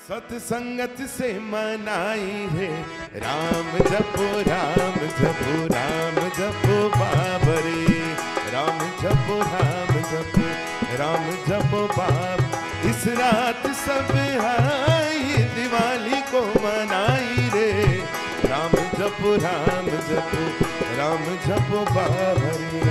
सत्संगत से मनाई रे राम जपो राम जपो राम जपो बाबरे राम जपो राम जपो बाब इस रात सब आई दिवाली को मनाई रे राम जपो बाबरे राम जपो बाबरे.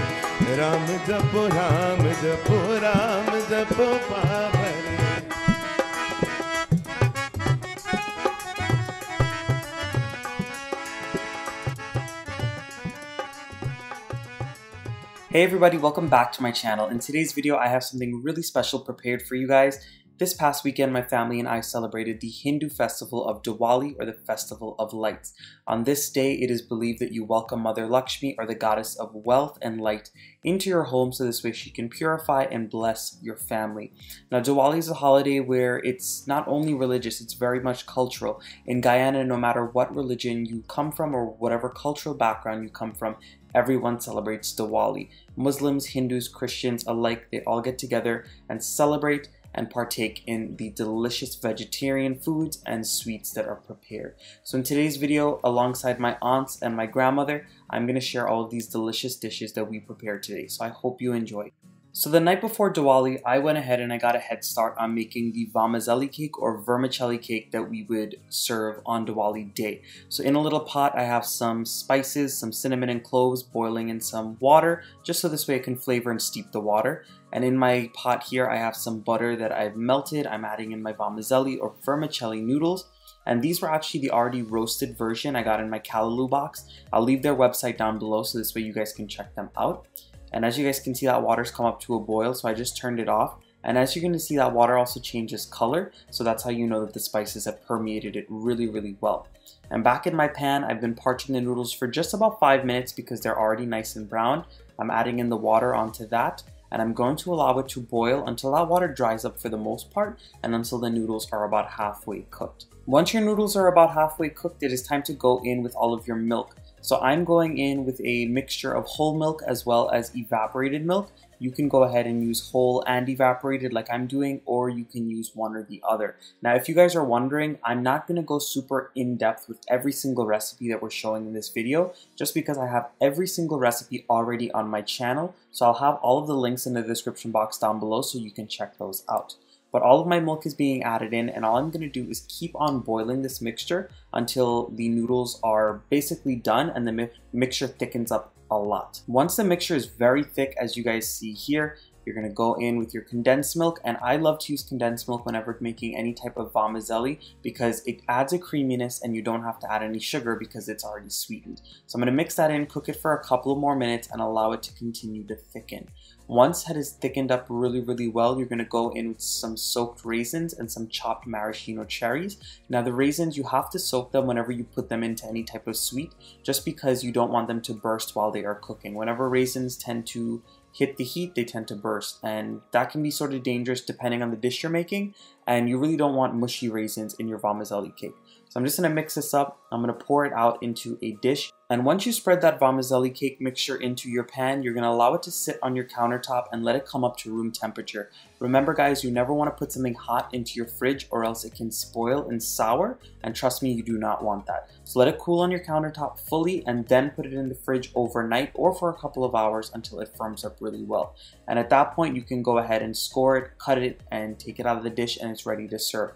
Hey everybody, welcome back to my channel. In today's video, I have something really special prepared for you guys. This past weekend, my family and I celebrated the Hindu festival of Diwali, or the Festival of Lights. On this day, it is believed that you welcome Mother Lakshmi, or the goddess of wealth and light, into your home so this way she can purify and bless your family. Now, Diwali is a holiday where it's not only religious, it's very much cultural. In Guyana, no matter what religion you come from or whatever cultural background you come from, everyone celebrates Diwali. Muslims, Hindus, Christians alike, they all get together and celebrate and partake in the delicious vegetarian foods and sweets that are prepared. So in today's video, alongside my aunts and my grandmother, I'm going to share all of these delicious dishes that we prepared today. So I hope you enjoy. So the night before Diwali, I went ahead and I got a head start on making the vermicelli cake or vermicelli cake that we would serve on Diwali day. So in a little pot, I have some spices, some cinnamon and cloves boiling in some water, just so this way I can flavor and steep the water. And in my pot here, I have some butter that I've melted. I'm adding in my vermicelli or vermicelli noodles. And these were actually the already roasted version I got in my Callaloo box. I'll leave their website down below so this way you guys can check them out. And as you guys can see, that water's come up to a boil, so I just turned it off. And as you're going to see, that water also changes color, so that's how you know that the spices have permeated it really, really well. And back in my pan, I've been parching the noodles for just about 5 minutes because they're already nice and brown. I'm adding in the water onto that, and I'm going to allow it to boil until that water dries up for the most part, and until the noodles are about halfway cooked. Once your noodles are about halfway cooked, it is time to go in with all of your milk. So I'm going in with a mixture of whole milk as well as evaporated milk. You can go ahead and use whole and evaporated like I'm doing, or you can use one or the other. Now, if you guys are wondering, I'm not going to go super in-depth with every single recipe that we're showing in this video, just because I have every single recipe already on my channel. So I'll have all of the links in the description box down below so you can check those out. But all of my milk is being added in, and all I'm going to do is keep on boiling this mixture until the noodles are basically done and the mixture thickens up a lot. Once the mixture is very thick, as you guys see here, you're going to go in with your condensed milk, and I love to use condensed milk whenever making any type of vermicelli because it adds a creaminess and you don't have to add any sugar because it's already sweetened. So I'm going to mix that in, cook it for a couple of more minutes, and allow it to continue to thicken. Once it is thickened up really, really well, you're going to go in with some soaked raisins and some chopped maraschino cherries. Now the raisins, you have to soak them whenever you put them into any type of sweet, just because you don't want them to burst while they are cooking. Whenever raisins tend to hit the heat, they tend to burst, and that can be sort of dangerous depending on the dish you're making, and you really don't want mushy raisins in your vermicelli cake. So I'm just going to mix this up. I'm going to pour it out into a dish, and once you spread that vermicelli cake mixture into your pan, you're going to allow it to sit on your countertop and let it come up to room temperature. Remember guys, you never want to put something hot into your fridge or else it can spoil and sour, and trust me, you do not want that. So let it cool on your countertop fully and then put it in the fridge overnight or for a couple of hours until it firms up really well. And at that point, you can go ahead and score it, cut it, and take it out of the dish, and it's ready to serve.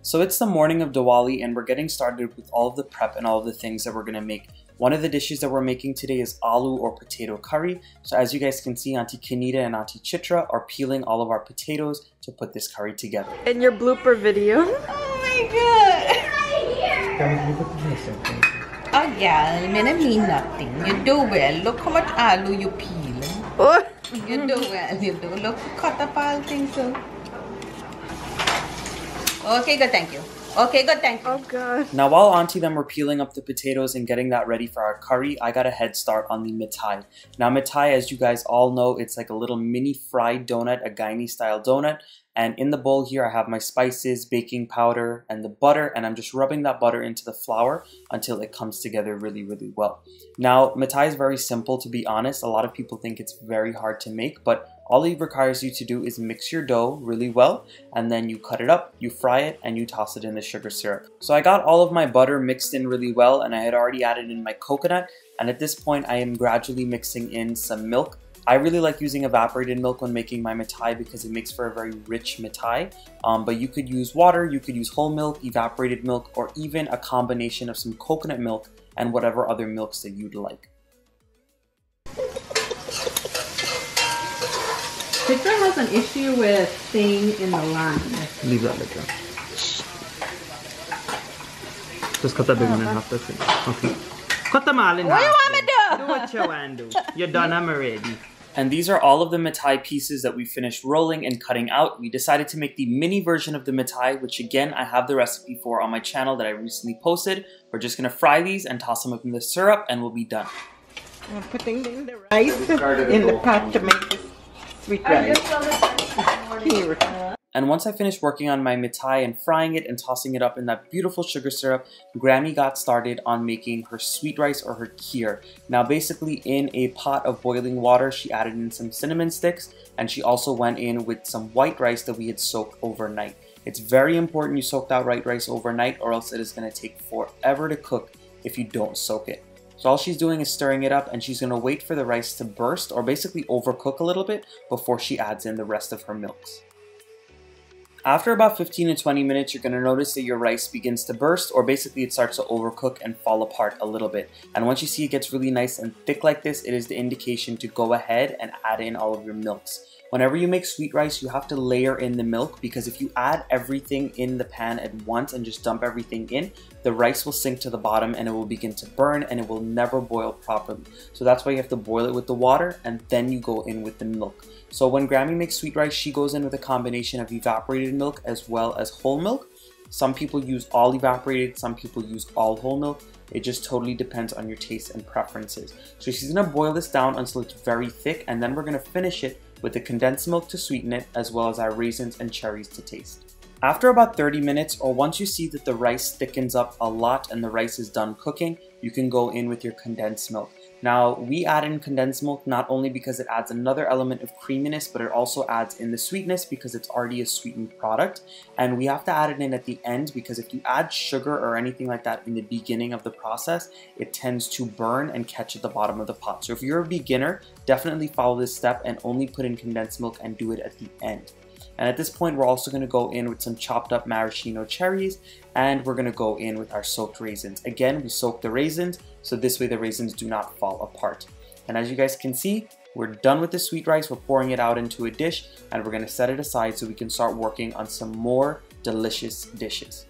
So it's the morning of Diwali, and we're getting started with all of the prep and all of the things that we're going to make. One of the dishes that we're making today is aloo or potato curry. So as you guys can see, Auntie Kanita and Auntie Chitra are peeling all of our potatoes to put this curry together. In your blooper video. Oh my god! Oh yeah, I mean nothing. You do well. Look how much aloo you peel. Oh. You do well, you do. Look, cut up all things so. Okay, good, thank you. Okay, good, thank you. Oh god. Now while Auntie them were peeling up the potatoes and getting that ready for our curry, I got a head start on the mithai. Now mithai, as you guys all know, it's like a little mini fried donut, a Guyanese style donut. And in the bowl here, I have my spices, baking powder, and the butter, and I'm just rubbing that butter into the flour until it comes together really, really well. Now, mithai is very simple, to be honest. A lot of people think it's very hard to make, but All it requires you to do is mix your dough really well, and then you cut it up, you fry it, and you toss it in the sugar syrup. So I got all of my butter mixed in really well, and I had already added in my coconut, and at this point I am gradually mixing in some milk. I really like using evaporated milk when making my mithai because it makes for a very rich mithai, but you could use water, you could use whole milk, evaporated milk, or even a combination of some coconut milk and whatever other milks that you'd like. Victor has an issue with staying in the line. Leave that like that. Just cut that big one in half, that's it. Okay. Cut them all in half. What do you want me to do? Do what you want to do. You're done, I'm ready. And these are all of the mithai pieces that we finished rolling and cutting out. We decided to make the mini version of the mithai, which again, I have the recipe for on my channel that I recently posted. We're just gonna fry these and toss them up in the syrup and we'll be done. I'm putting in the rice in the pot to make this sweet rice. Here. And once I finished working on my mithai and frying it and tossing it up in that beautiful sugar syrup, Grammy got started on making her sweet rice or her kheer. Now basically in a pot of boiling water, she added in some cinnamon sticks and she also went in with some white rice that we had soaked overnight. It's very important you soak that white rice overnight or else it is going to take forever to cook if you don't soak it. So all she's doing is stirring it up and she's going to wait for the rice to burst or basically overcook a little bit before she adds in the rest of her milks. After about 15 to 20 minutes, you're going to notice that your rice begins to burst or basically it starts to overcook and fall apart a little bit. And once you see it gets really nice and thick like this, it is the indication to go ahead and add in all of your milks. Whenever you make sweet rice, you have to layer in the milk because if you add everything in the pan at once and just dump everything in, the rice will sink to the bottom and it will begin to burn and it will never boil properly. So that's why you have to boil it with the water and then you go in with the milk. So when Grammy makes sweet rice, she goes in with a combination of evaporated milk as well as whole milk. Some people use all evaporated, some people use all whole milk. It just totally depends on your taste and preferences. So she's gonna boil this down until it's very thick and then we're gonna finish it with the condensed milk to sweeten it as well as our raisins and cherries to taste. After about 30 minutes or once you see that the rice thickens up a lot and the rice is done cooking, you can go in with your condensed milk. Now we add in condensed milk not only because it adds another element of creaminess, but it also adds in the sweetness because it's already a sweetened product. And we have to add it in at the end because if you add sugar or anything like that in the beginning of the process, it tends to burn and catch at the bottom of the pot. So if you're a beginner, definitely follow this step and only put in condensed milk and do it at the end. And at this point, we're also going to go in with some chopped up maraschino cherries and we're going to go in with our soaked raisins. Again, we soak the raisins so this way the raisins do not fall apart. And as you guys can see, we're done with the sweet rice. We're pouring it out into a dish and we're going to set it aside so we can start working on some more delicious dishes.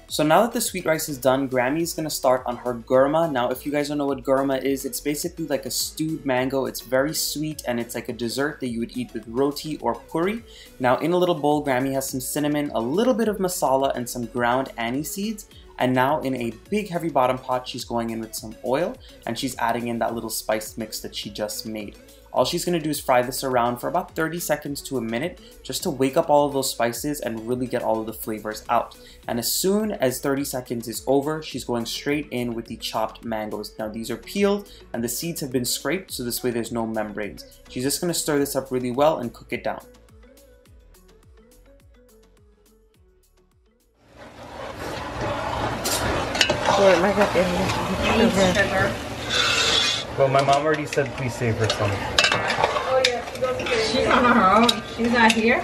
So now that the sweet rice is done, Grammy is going to start on her gurma. Now, if you guys don't know what gurma is, it's basically like a stewed mango. It's very sweet and it's like a dessert that you would eat with roti or puri. Now, in a little bowl, Grammy has some cinnamon, a little bit of masala, and some ground anise seeds. And now in a big heavy bottom pot, she's going in with some oil and she's adding in that little spice mix that she just made. All she's going to do is fry this around for about 30 seconds to a minute just to wake up all of those spices and really get all of the flavors out. And as soon as 30 seconds is over, she's going straight in with the chopped mangoes. Now these are peeled and the seeds have been scraped, so this way there's no membranes. She's just going to stir this up really well and cook it down. Sugar. Well, my mom already said please save her some. Oh yeah, she's on her own. She's not here.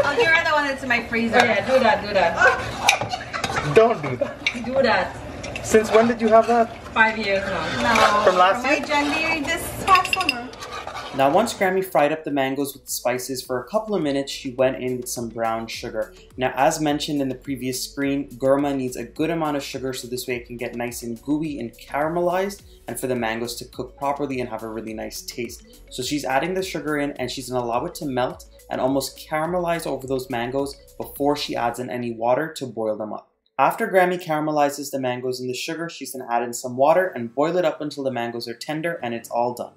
Oh, you're the one that's in my freezer. Oh yeah, do that, do that. Don't do that. Do that. Since when did you have that? 5 years now. No. From last year? My gender this past summer. Now once Grammy fried up the mangoes with the spices for a couple of minutes, she went in with some brown sugar. Now as mentioned in the previous screen, gurma needs a good amount of sugar so this way it can get nice and gooey and caramelized and for the mangoes to cook properly and have a really nice taste. So she's adding the sugar in and she's going to allow it to melt and almost caramelize over those mangoes before she adds in any water to boil them up. After Grammy caramelizes the mangoes in the sugar, she's going to add in some water and boil it up until the mangoes are tender and it's all done.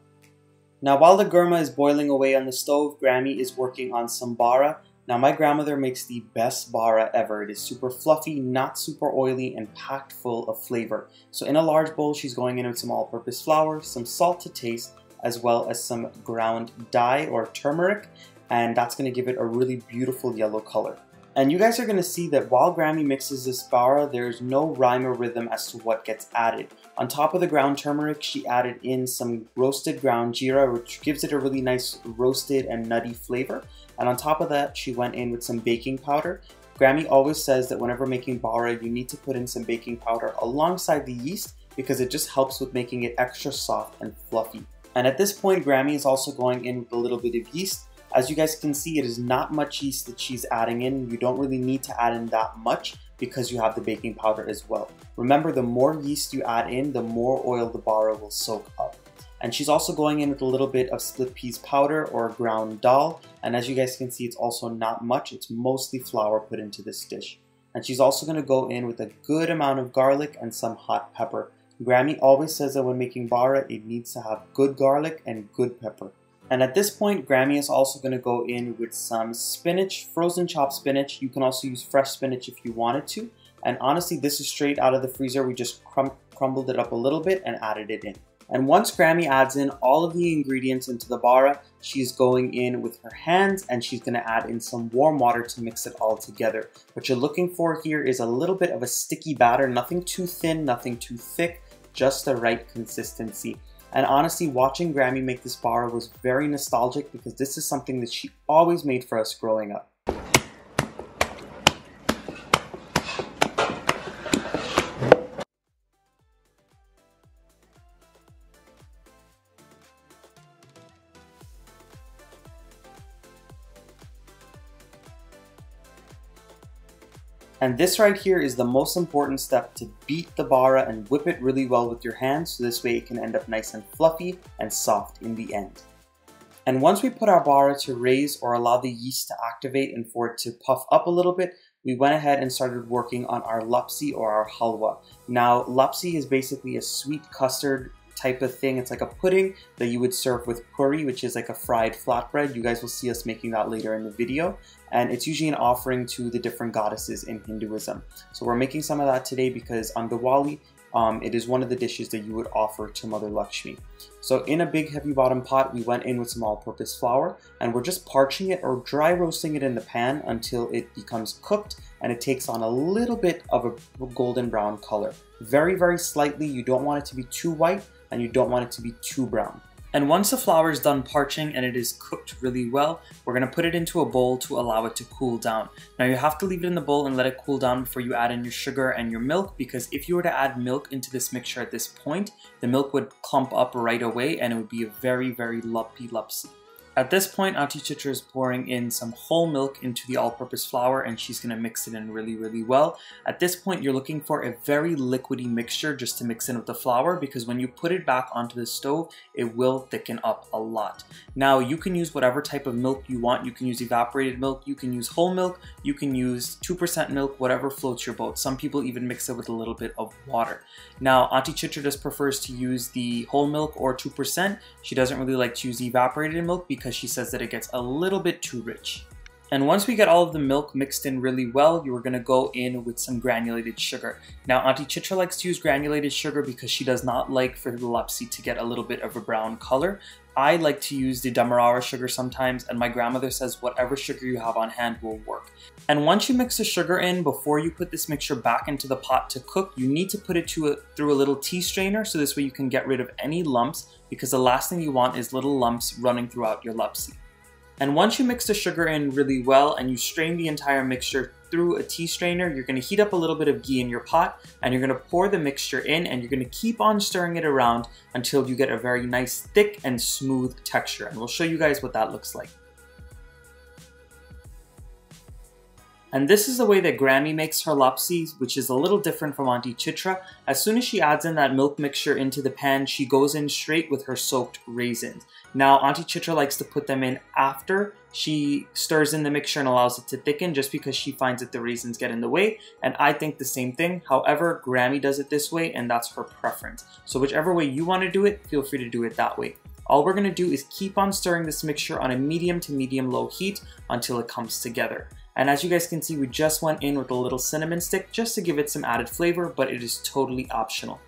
Now while the gurma is boiling away on the stove, Grammy is working on some bara. Now my grandmother makes the best bara ever. It is super fluffy, not super oily, and packed full of flavor. So in a large bowl, she's going in with some all-purpose flour, some salt to taste, as well as some ground dye or turmeric, and that's going to give it a really beautiful yellow color. And you guys are going to see that while Grammy mixes this bara, there's no rhyme or rhythm as to what gets added. On top of the ground turmeric, she added in some roasted ground jeera, which gives it a really nice roasted and nutty flavor. And on top of that, she went in with some baking powder. Grammy always says that whenever making bara, you need to put in some baking powder alongside the yeast because it just helps with making it extra soft and fluffy. And at this point, Grammy is also going in with a little bit of yeast. As you guys can see, it is not much yeast that she's adding in. You don't really need to add in that much because you have the baking powder as well. Remember, the more yeast you add in, the more oil the bara will soak up. And she's also going in with a little bit of split peas powder or ground dal. And as you guys can see, it's also not much. It's mostly flour put into this dish. And she's also going to go in with a good amount of garlic and some hot pepper. Grammy always says that when making bara, it needs to have good garlic and good pepper. And at this point, Grammy is also going to go in with some spinach, frozen chopped spinach. You can also use fresh spinach if you wanted to. And honestly, this is straight out of the freezer. We just crumbled it up a little bit and added it in. And once Grammy adds in all of the ingredients into the bara, she's going in with her hands and she's going to add in some warm water to mix it all together. What you're looking for here is a little bit of a sticky batter, nothing too thin, nothing too thick, just the right consistency. And honestly, watching Grammy make this bara was very nostalgic because this is something that she always made for us growing up. And this right here is the most important step to beat the bara and whip it really well with your hands so this way it can end up nice and fluffy and soft in the end. And once we put our bara to raise or allow the yeast to activate and for it to puff up a little bit, we went ahead and started working on our lapsi or our halwa. Now, lapsi is basically a sweet custard type of thing. It's like a pudding that you would serve with puri, which is like a fried flatbread. You guys will see us making that later in the video. And it's usually an offering to the different goddesses in Hinduism. So we're making some of that today because on Diwali, it is one of the dishes that you would offer to Mother Lakshmi. So in a big heavy bottom pot, we went in with some all-purpose flour and we're just parching it or dry roasting it in the pan until it becomes cooked and it takes on a little bit of a golden brown color. Very, very slightly. You don't want it to be too white and you don't want it to be too brown. And once the flour is done parching and it is cooked really well, we're going to put it into a bowl to allow it to cool down. Now you have to leave it in the bowl and let it cool down before you add in your sugar and your milk, because if you were to add milk into this mixture at this point, the milk would clump up right away and it would be a very, very lumpy lapsi. At this point, Auntie Chitra is pouring in some whole milk into the all-purpose flour and she's going to mix it in really, really well. At this point, you're looking for a very liquidy mixture just to mix in with the flour, because when you put it back onto the stove, it will thicken up a lot. Now, you can use whatever type of milk you want. You can use evaporated milk, you can use whole milk, you can use 2% milk, whatever floats your boat. Some people even mix it with a little bit of water. Now, Auntie Chitra just prefers to use the whole milk or 2%. She doesn't really like to use evaporated milk because she says that it gets a little bit too rich. And once we get all of the milk mixed in really well, you are going to go in with some granulated sugar. Now, Auntie Chitra likes to use granulated sugar because she does not like for the lapsi to get a little bit of a brown color. I like to use the Demerara sugar sometimes, and my grandmother says whatever sugar you have on hand will work. And once you mix the sugar in, before you put this mixture back into the pot to cook, you need to put it through a little tea strainer, so this way you can get rid of any lumps, because the last thing you want is little lumps running throughout your lapsi. And once you mix the sugar in really well and you strain the entire mixture through a tea strainer, you're going to heat up a little bit of ghee in your pot and you're going to pour the mixture in and you're going to keep on stirring it around until you get a very nice thick and smooth texture. And we'll show you guys what that looks like. And this is the way that Grammy makes her lapsi, which is a little different from Auntie Chitra. As soon as she adds in that milk mixture into the pan, she goes in straight with her soaked raisins. Now, Auntie Chitra likes to put them in after she stirs in the mixture and allows it to thicken, just because she finds that the raisins get in the way, and I think the same thing. However, Grammy does it this way and that's her preference. So whichever way you want to do it, feel free to do it that way. All we're going to do is keep on stirring this mixture on a medium to medium-low heat until it comes together. And as you guys can see, we just went in with a little cinnamon stick just to give it some added flavor, but it is totally optional.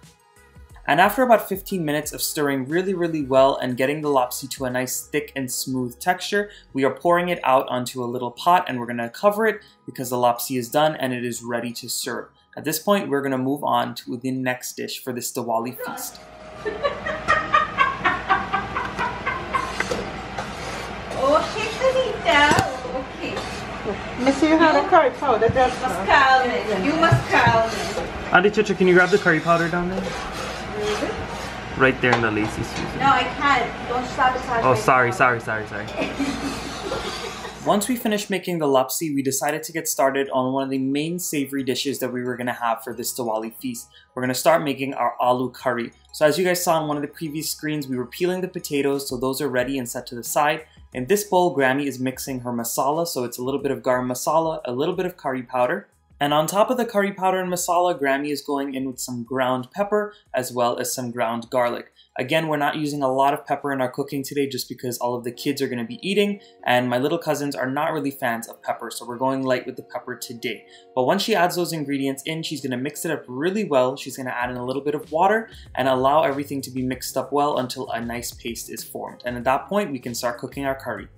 And after about 15 minutes of stirring really well and getting the lapsi to a nice thick and smooth texture, we are pouring it out onto a little pot and we're going to cover it because the lapsi is done and it is ready to serve. At this point, we're going to move on to the next dish for this Diwali feast. Oh, she's okay. Miss, you have a curry powder. That's must call me. You must call me. Auntie Chicha, can you grab the curry powder down there? Right there in the lacy Susan. No, I can't. Don't sabotage. Oh, sorry. Once we finished making the lapsi, we decided to get started on one of the main savory dishes that we were going to have for this Diwali feast. We're going to start making our aloo curry. So as you guys saw on one of the previous screens, we were peeling the potatoes, so those are ready and set to the side. In this bowl, Grammy is mixing her masala, so it's a little bit of garam masala, a little bit of curry powder. And on top of the curry powder and masala, Grammy is going in with some ground pepper as well as some ground garlic. Again, we're not using a lot of pepper in our cooking today just because all of the kids are going to be eating and my little cousins are not really fans of pepper, so we're going light with the pepper today. But once she adds those ingredients in, she's going to mix it up really well. She's going to add in a little bit of water and allow everything to be mixed up well until a nice paste is formed. And at that point, we can start cooking our curry.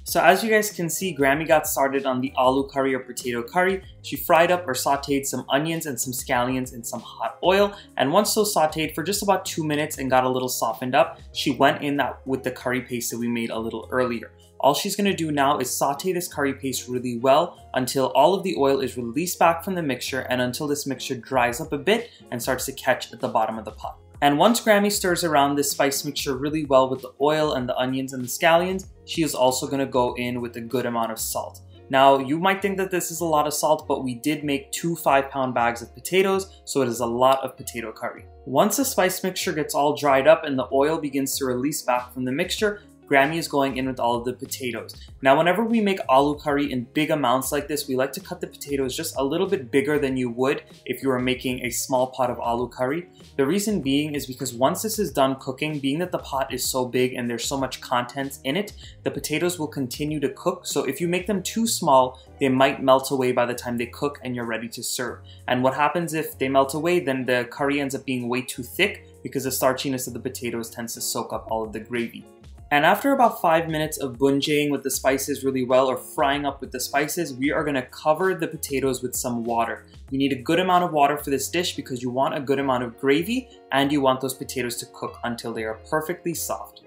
So as you guys can see, Grammy got started on the aloo curry or potato curry. She fried up or sauteed some onions and some scallions in some hot oil. And once those sauteed for just about 2 minutes and got a little softened up, she went in with the curry paste that we made a little earlier. All she's going to do now is saute this curry paste really well until all of the oil is released back from the mixture and until this mixture dries up a bit and starts to catch at the bottom of the pot. And once Grammy stirs around this spice mixture really well with the oil and the onions and the scallions, she is also going to go in with a good amount of salt. Now, you might think that this is a lot of salt, but we did make 2 5-pound bags of potatoes, so it is a lot of potato curry. Once the spice mixture gets all dried up and the oil begins to release back from the mixture, Grammy is going in with all of the potatoes. Now, whenever we make aloo curry in big amounts like this, we like to cut the potatoes just a little bit bigger than you would if you were making a small pot of aloo curry. The reason being is because once this is done cooking, being that the pot is so big and there's so much contents in it, the potatoes will continue to cook. So if you make them too small, they might melt away by the time they cook and you're ready to serve. And what happens if they melt away, then the curry ends up being way too thick because the starchiness of the potatoes tends to soak up all of the gravy. And after about 5 minutes of bunjing with the spices really well or frying up with the spices, we are going to cover the potatoes with some water. You need a good amount of water for this dish because you want a good amount of gravy and you want those potatoes to cook until they are perfectly soft.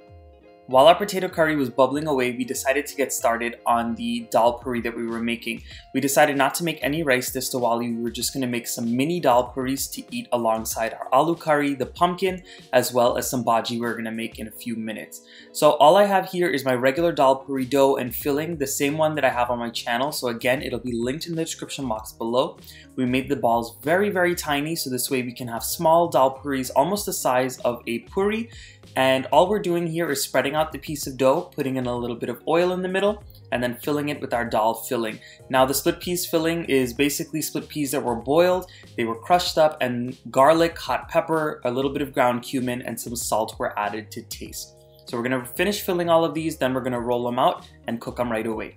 While our potato curry was bubbling away, we decided to get started on the dal puri that we were making. We decided not to make any rice this Diwali. We were just going to make some mini dal puris to eat alongside our aloo curry, the pumpkin, as well as some bhaji we're going to make in a few minutes. So all I have here is my regular dal puri dough and filling, the same one that I have on my channel. So again, it'll be linked in the description box below. We made the balls very tiny, so this way we can have small dal puris almost the size of a puri. And all we're doing here is spreading out the piece of dough, putting in a little bit of oil in the middle, and then filling it with our dal filling. Now the split peas filling is basically split peas that were boiled, they were crushed up, and garlic, hot pepper, a little bit of ground cumin, and some salt were added to taste. So we're gonna finish filling all of these, then we're gonna roll them out and cook them right away.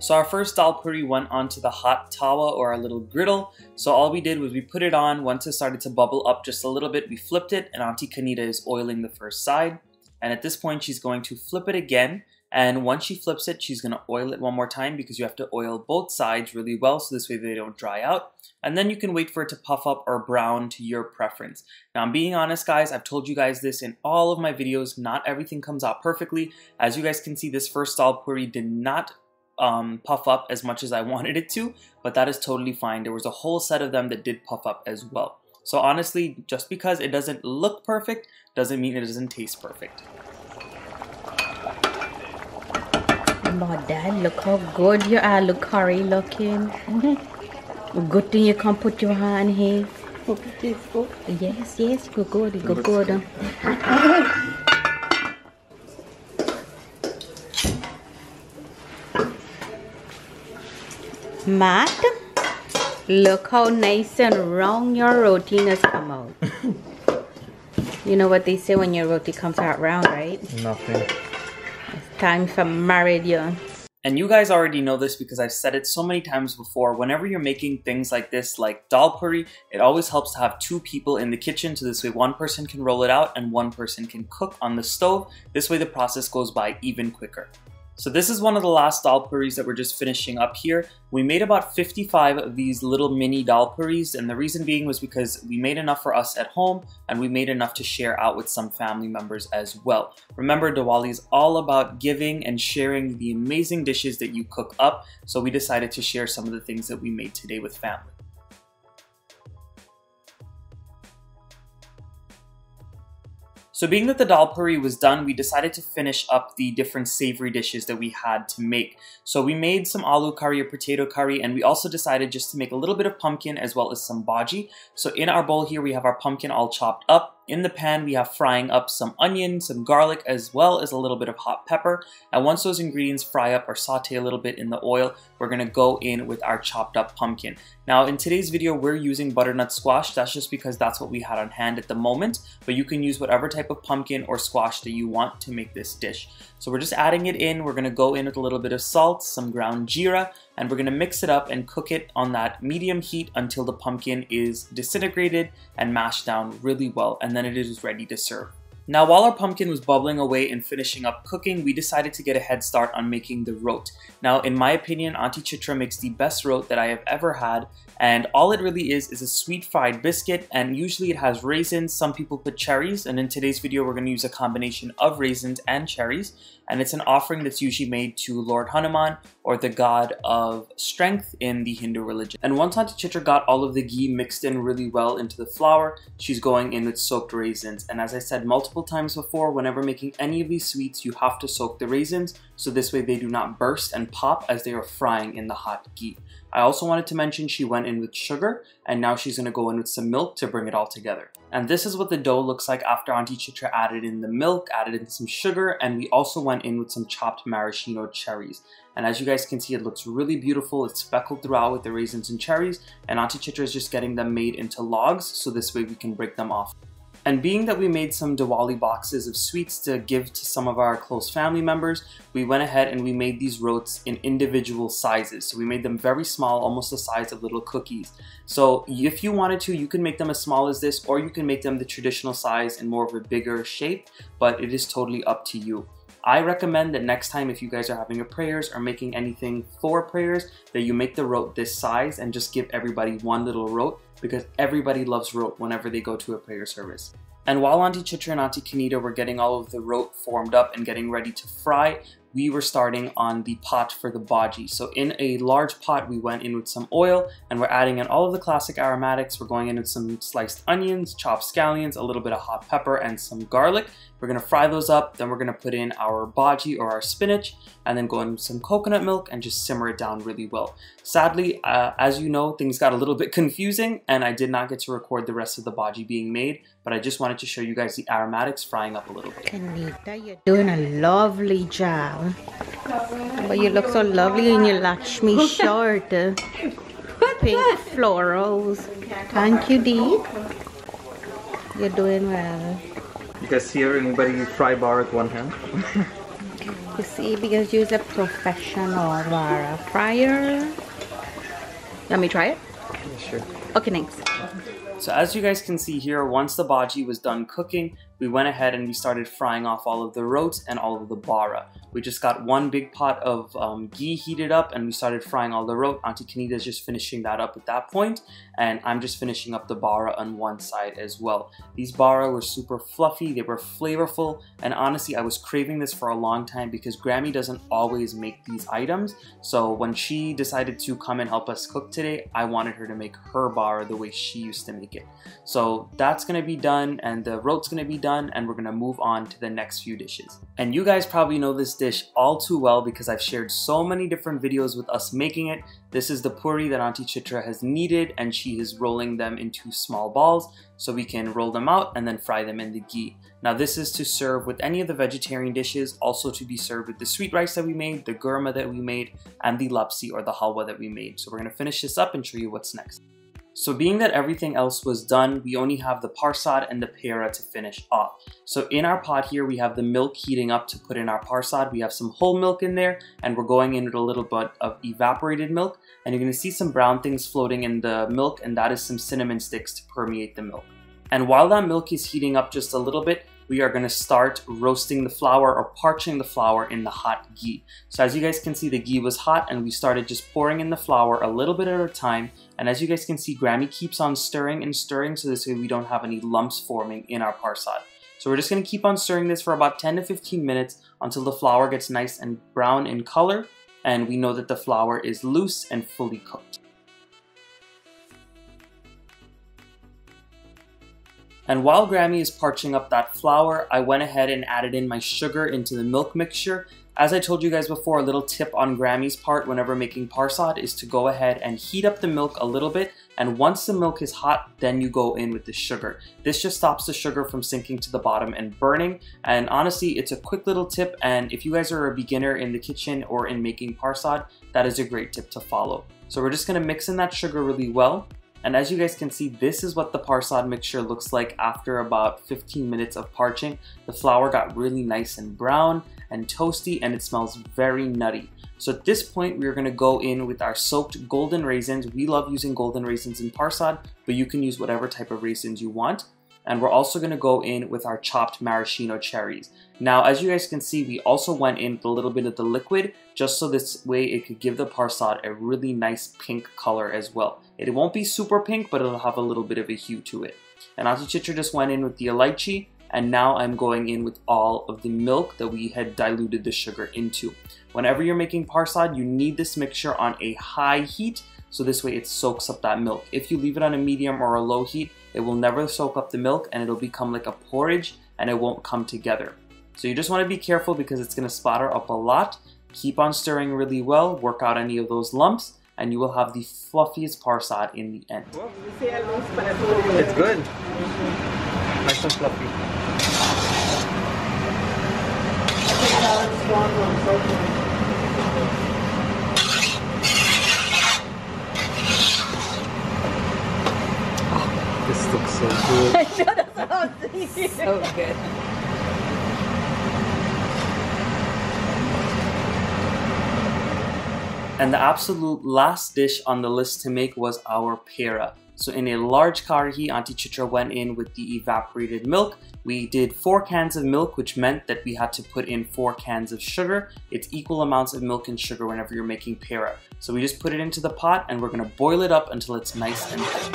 So our first dal puri went onto the hot tawa or our little griddle. So all we did was we put it on. Once it started to bubble up just a little bit, we flipped it, and Auntie Kanita is oiling the first side. And at this point, she's going to flip it again. And once she flips it, she's going to oil it one more time because you have to oil both sides really well so this way they don't dry out. And then you can wait for it to puff up or brown to your preference. Now, I'm being honest, guys. I've told you guys this in all of my videos. Not everything comes out perfectly. As you guys can see, this first dal puri did not puff up as much as I wanted it to, but that is totally fine. There was a whole set of them that did puff up as well. So honestly, just because it doesn't look perfect doesn't mean it doesn't taste perfect. Oh, Dad, look how good your aloo curry looking. Good thing you can put your hand here. Yes, go good. Matt, look how nice and round your roti has come out. You know what they say when your roti comes out round, right? Nothing. It's time for married you. And you guys already know this because I've said it so many times before, whenever you're making things like this, like dal puri, it always helps to have 2 people in the kitchen, so this way one person can roll it out and one person can cook on the stove. This way the process goes by even quicker. So this is one of the last dal puris that we're just finishing up here. We made about 55 of these little mini dal puris, and the reason being was because we made enough for us at home and we made enough to share out with some family members as well. Remember, Diwali is all about giving and sharing the amazing dishes that you cook up, so we decided to share some of the things that we made today with family. So being that the dal puri was done, we decided to finish up the different savory dishes that we had to make. So we made some aloo curry or potato curry, and we also decided just to make a little bit of pumpkin as well as some bhaji. So in our bowl here, we have our pumpkin all chopped up. In the pan, we have frying up some onion, some garlic, as well as a little bit of hot pepper. And once those ingredients fry up or saute a little bit in the oil, we're gonna go in with our chopped up pumpkin. Now in today's video, we're using butternut squash. That's just because that's what we had on hand at the moment, but you can use whatever type of pumpkin or squash that you want to make this dish. So we're just adding it in. We're gonna go in with a little bit of salt, some ground jeera, and we're gonna mix it up and cook it on that medium heat until the pumpkin is disintegrated and mashed down really well, and then it is ready to serve. Now while our pumpkin was bubbling away and finishing up cooking, we decided to get a head start on making the rot. Now in my opinion, Auntie Chitra makes the best rot that I have ever had, and all it really is a sweet fried biscuit, and usually it has raisins. Some people put cherries, and in today's video we're going to use a combination of raisins and cherries, and it's an offering that's usually made to Lord Hanuman, or the god of strength in the Hindu religion. And once Auntie Chitra got all of the ghee mixed in really well into the flour, she's going in with soaked raisins. And as I said multiple times before, whenever making any of these sweets, you have to soak the raisins, so this way they do not burst and pop as they are frying in the hot ghee. I also wanted to mention she went in with sugar, and now she's going to go in with some milk to bring it all together. And this is what the dough looks like after Auntie Chitra added in the milk, added in some sugar, and we also went in with some chopped maraschino cherries. And as you guys can see, it looks really beautiful. It's speckled throughout with the raisins and cherries, and Auntie Chitra is just getting them made into logs, so this way we can break them off. And being that we made some Diwali boxes of sweets to give to some of our close family members, we went ahead and we made these rots in individual sizes. So we made them very small, almost the size of little cookies. So if you wanted to, you can make them as small as this, or you can make them the traditional size in more of a bigger shape, but it is totally up to you. I recommend that next time if you guys are having a prayers or making anything for prayers, that you make the rot this size and just give everybody one little rot, because everybody loves rot whenever they go to a prayer service. And while Auntie Chitra and Auntie Kanita were getting all of the rot formed up and getting ready to fry, we were starting on the pot for the bhaji. So in a large pot, we went in with some oil, and we're adding in all of the classic aromatics. We're going in with some sliced onions, chopped scallions, a little bit of hot pepper, and some garlic. We're gonna fry those up, then we're gonna put in our bhaji or our spinach, and then go in with some coconut milk and just simmer it down really well. Sadly, as you know, things got a little bit confusing, and I did not get to record the rest of the bhaji being made, but I just wanted to show you guys the aromatics frying up a little bit. Kanita, you're doing a lovely job. But you look so lovely in your Lakshmi shirt. Pink florals. Thank you, Dee. You're doing well. You guys see anybody fry bar with one hand? You see, because you're a professional bar fryer. Let me try it? Yeah, sure. Okay, thanks. So as you guys can see here, once the bhaji was done cooking, we went ahead and we started frying off all of the rots and all of the bara. We just got one big pot of ghee heated up, and we started frying all the rot. Auntie Kanita is just finishing that up at that point, and I'm just finishing up the bara on one side as well. These bara were super fluffy, they were flavorful, and honestly I was craving this for a long time because Grammy doesn't always make these items. So when she decided to come and help us cook today, I wanted her to make her bara the way she used to make it. So that's gonna be done, and the rot's gonna be done, and we're gonna move on to the next few dishes. And you guys probably know this dish all too well because I've shared so many different videos with us making it. This is the puri that Auntie Chitra has kneaded, and she is rolling them into small balls so we can roll them out and then fry them in the ghee. Now this is to serve with any of the vegetarian dishes, also to be served with the sweet rice that we made, the gurma that we made, and the lapsi or the halwa that we made. So we're gonna finish this up and show you what's next. So being that everything else was done, we only have the Persaud and the pera to finish off. So in our pot here, we have the milk heating up to put in our Persaud. We have some whole milk in there, and we're going in with a little bit of evaporated milk. And you're gonna see some brown things floating in the milk, and that is some cinnamon sticks to permeate the milk. And while that milk is heating up just a little bit, we are gonna start roasting the flour or parching the flour in the hot ghee. So as you guys can see, the ghee was hot and we started just pouring in the flour a little bit at a time. And as you guys can see, Grammy keeps on stirring and stirring, so this way we don't have any lumps forming in our Persaud. So we're just gonna keep on stirring this for about 10 to 15 minutes until the flour gets nice and brown in color and we know that the flour is loose and fully cooked. And while Grammy is parching up that flour, I went ahead and added in my sugar into the milk mixture. As I told you guys before, a little tip on Grammy's part whenever making Persaud is to go ahead and heat up the milk a little bit, and once the milk is hot, then you go in with the sugar. This just stops the sugar from sinking to the bottom and burning, and honestly, it's a quick little tip, and if you guys are a beginner in the kitchen or in making Persaud, that is a great tip to follow. So we're just gonna mix in that sugar really well. And as you guys can see, this is what the Persaud mixture looks like after about 15 minutes of parching. The flour got really nice and brown and toasty, and it smells very nutty. So at this point, we're gonna go in with our soaked golden raisins. We love using golden raisins in Persaud, but you can use whatever type of raisins you want. And we're also gonna go in with our chopped maraschino cherries. Now, as you guys can see, we also went in with a little bit of the liquid, just so this way it could give the Persaud a really nice pink color as well. It won't be super pink, but it'll have a little bit of a hue to it. And Auntie Chitra just went in with the elaichi, and now I'm going in with all of the milk that we had diluted the sugar into. Whenever you're making Persaud, you need this mixture on a high heat, so this way it soaks up that milk. If you leave it on a medium or a low heat, it will never soak up the milk and it'll become like a porridge and it won't come together. So you just want to be careful because it's going to splatter up a lot. Keep on stirring really well, work out any of those lumps, and you will have the fluffiest Persaud in the end. It's good. Nice and fluffy. This looks so good. So good. And the absolute last dish on the list to make was our pera. So in a large karahi, Auntie Chitra went in with the evaporated milk. We did 4 cans of milk, which meant that we had to put in 4 cans of sugar. It's equal amounts of milk and sugar whenever you're making pera. So we just put it into the pot and we're gonna boil it up until it's nice and thick.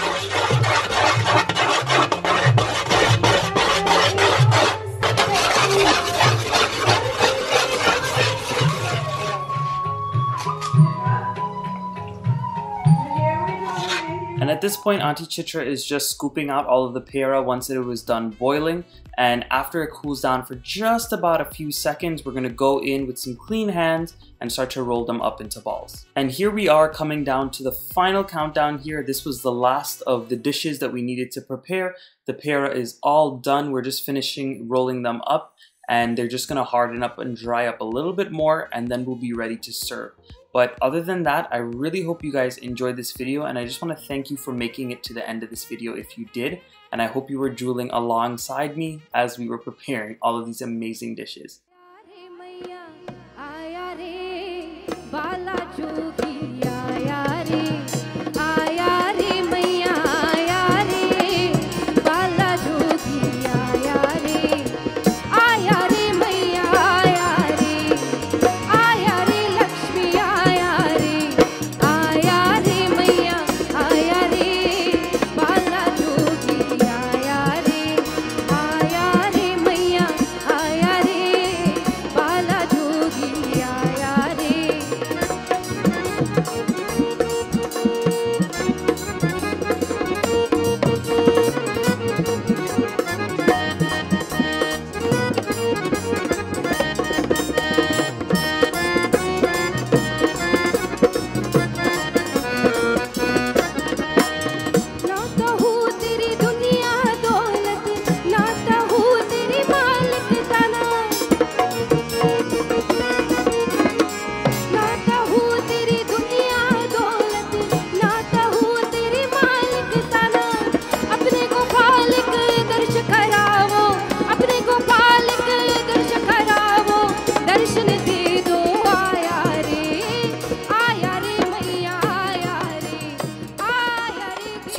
And at this point, Auntie Chitra is just scooping out all of the pera once it was done boiling. And after it cools down for just about a few seconds, we're gonna go in with some clean hands and start to roll them up into balls. And here we are coming down to the final countdown here. This was the last of the dishes that we needed to prepare. The pera is all done. We're just finishing rolling them up and they're just gonna harden up and dry up a little bit more, and then we'll be ready to serve. But other than that, I really hope you guys enjoyed this video, and I just want to thank you for making it to the end of this video if you did, and I hope you were drooling alongside me as we were preparing all of these amazing dishes.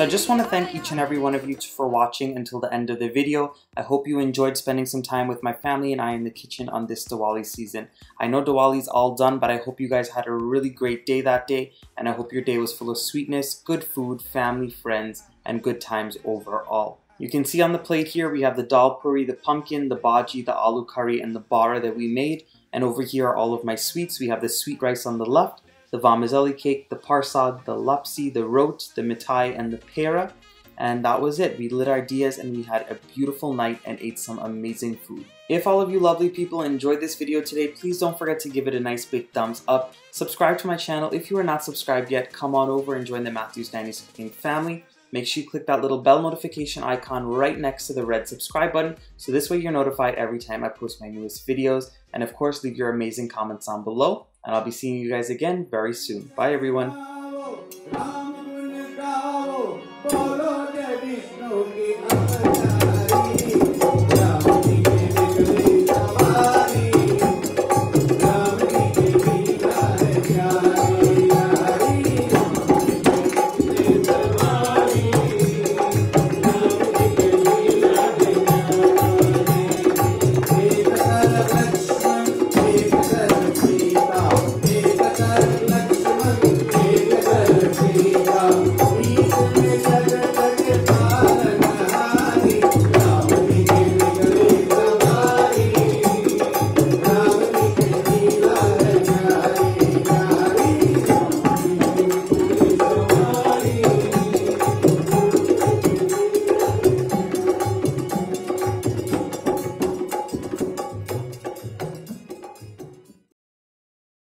So I just want to thank each and every one of you for watching until the end of the video. I hope you enjoyed spending some time with my family and I in the kitchen on this Diwali season. I know Diwali's all done, but I hope you guys had a really great day that day, and I hope your day was full of sweetness, good food, family, friends, and good times overall. You can see on the plate here we have the dal puri, the pumpkin, the bhaji, the aloo curry, and the bara that we made. And over here are all of my sweets. We have the sweet rice on the left, the vermicelli cake, the Persaud, the lapsi, the rot, the mithai, and the pera. And that was it. We lit our diyas and we had a beautiful night and ate some amazing food. If all of you lovely people enjoyed this video today, please don't forget to give it a nice big thumbs up. Subscribe to my channel. If you are not subscribed yet, come on over and join the Matthew's 90s Cooking family. Make sure you click that little bell notification icon right next to the red subscribe button, so this way you're notified every time I post my newest videos. And of course, leave your amazing comments down below, and I'll be seeing you guys again very soon. Bye everyone.